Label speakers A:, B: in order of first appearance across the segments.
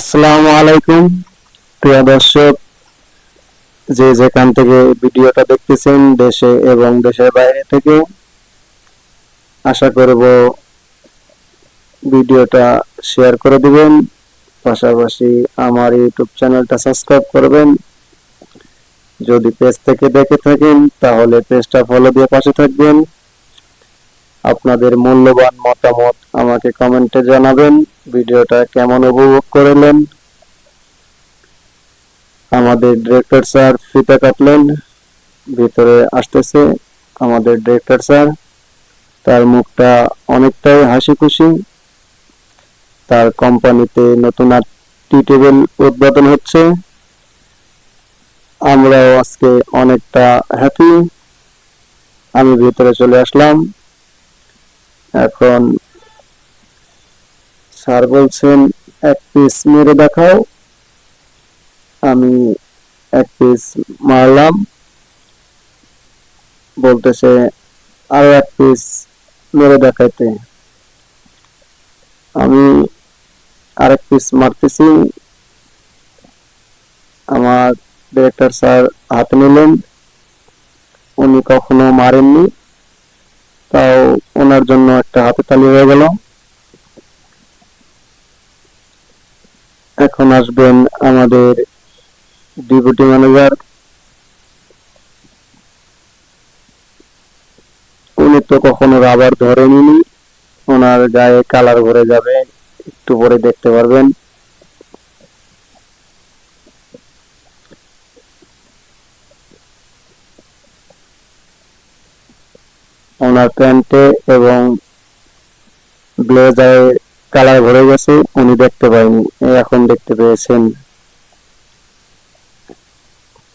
A: আসসালামু আলাইকুম প্রিয় দর্শক, যে যেখান থেকে ভিডিওটা দেখতেছেন দেশে এবং দেশের বাইরে থেকে, আশা করব ভিডিওটা শেয়ার করে দিবেন, পাশাপাশি আমার ইউটিউব চ্যানেলটা সাবস্ক্রাইব করবেন। যদি পেজ থেকে দেখে থাকেন তাহলে পেজটা ফলো দিয়ে পাশে থাকবেন। আপনাদের মূল্যবান মতামত আমাকে কমেন্টে জানাবেন। ভিডিওটা কেমন উপভোগ করলেন। আমাদের ডিরেক্টর স্যার ফিতা কাটলেন, ভিতরে আসতেছে আমাদের ডিরেক্টর স্যার। তার মুখটা অনেকটাই হাসি খুশি। তার কোম্পানিতে নতুন টি টেবিল উদ্বোধন হচ্ছে। আমরাও আজকে অনেকটা হ্যাপি। আমি ভিতরে চলে আসলাম। এখন স্যার বলছেন এক পিস মেরে দেখাও। আমি এক পিস মারলাম, বলতেছে আরো এক পিস মেরে দেখাইতে। আমি আরেক পিস মারতেছি। আমার ডিরেক্টর স্যার হাতে নিলেন। উনি কখনো মারেননি, তাও ওনার জন্য একটা হাতে তালি হয়ে গেল। এখন আসবেন আমাদের ডেপুটি ম্যানেজার। উনি তো কখনো রাবার ধরেনি, ওনার গায়ে কালার ভরে যাবে, একটু পরে দেখতে পারবেন। ওনার প্যান্টে এবং ব্লেজারে কালার ভরে গেছে, উনি দেখতে পায়নি, এখন দেখতে পেয়েছেন।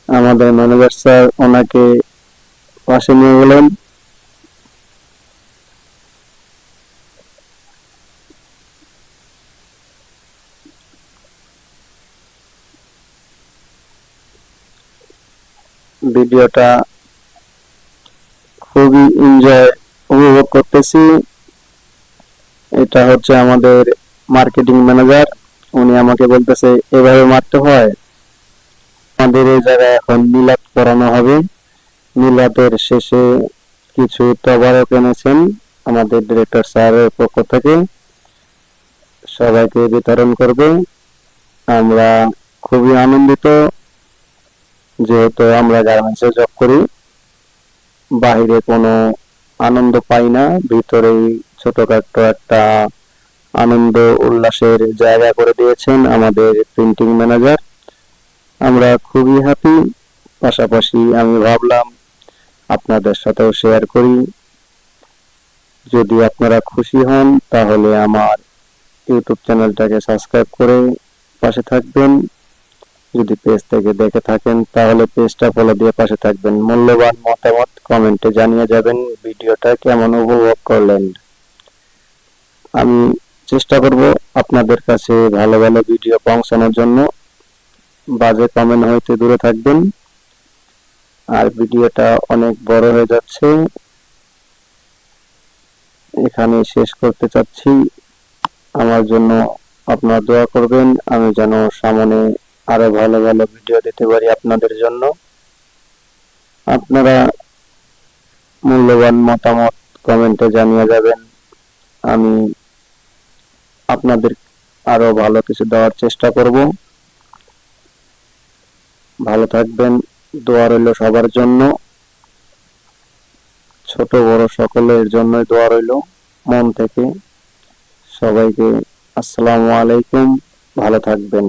A: আমাদের ম্যানেজার স্যার ওনাকে পাশে নিয়ে গেলেন। ভিডিওটা খুবই উপভোগ করতেছি। এটা হচ্ছে আমাদের মার্কেটিং ম্যানেজার। উনি আমাকে বলতেছে এভাবে মারতে হয়। আমাদের এই জায়গায় এখন মিলাদ করানো হবে। মিলাদের শেষে কিছু তবারক এনেছেন আমাদের ডিরেক্টর স্যারের পক্ষ থেকে, সবাইকে বিতরণ করবে। আমরা খুবই আনন্দিত, যেহেতু আমরা গার্মেন্টসে জব করি। বাহিরে কোনো আনন্দ পাই না, ভিতরেই ছোটখাটো একটা আনন্দ উল্লাসের জায়গা করে দিয়েছেন আমাদের প্রিন্টিং ম্যানেজার। আমরা খুবই হ্যাপি। পাশাপাশি আমি ভাবলাম আপনাদের সাথেও শেয়ার করি। যদি আপনারা খুশি হন তাহলে আমার ইউটিউব চ্যানেলটাকে সাবস্ক্রাইব করে পাশে থাকবেন। যদি পেজ থেকে দেখে থাকেন তাহলে পেজটা ফলো দিয়ে পাশে থাকবেন। মূল্যবান মতামত কমেন্টে জানিয়ে যাবেন ভিডিওটা কেমন উপভোগ করলেন। আমি চেষ্টা করব আপনাদের কাছে ভালো ভালো ভিডিও পৌঁছানোর জন্য। বাজে কমেন্ট হইতে দূরে থাকবেন। আর ভিডিওটা অনেক বড় হয়ে যাচ্ছে, এখানে শেষ করতে চাচ্ছি। আমার জন্য আপনারা দোয়া করবেন, আমি যেন সামনে আরো ভালো ভালো ভিডিও দিতে পারি আপনাদের জন্য। আপনারা মূল্যবান মতামত কমেন্টে জানিয়ে যাবেন। আমি আপনাদের আরো ভালো কিছু দেওয়ার চেষ্টা করব। ভালো থাকবেন, দোয়া রইল সবার জন্য, ছোট বড় সকলের জন্যই দোয়া রইল মন থেকে। সবাইকে আসসালামু আলাইকুম, ভালো থাকবেন।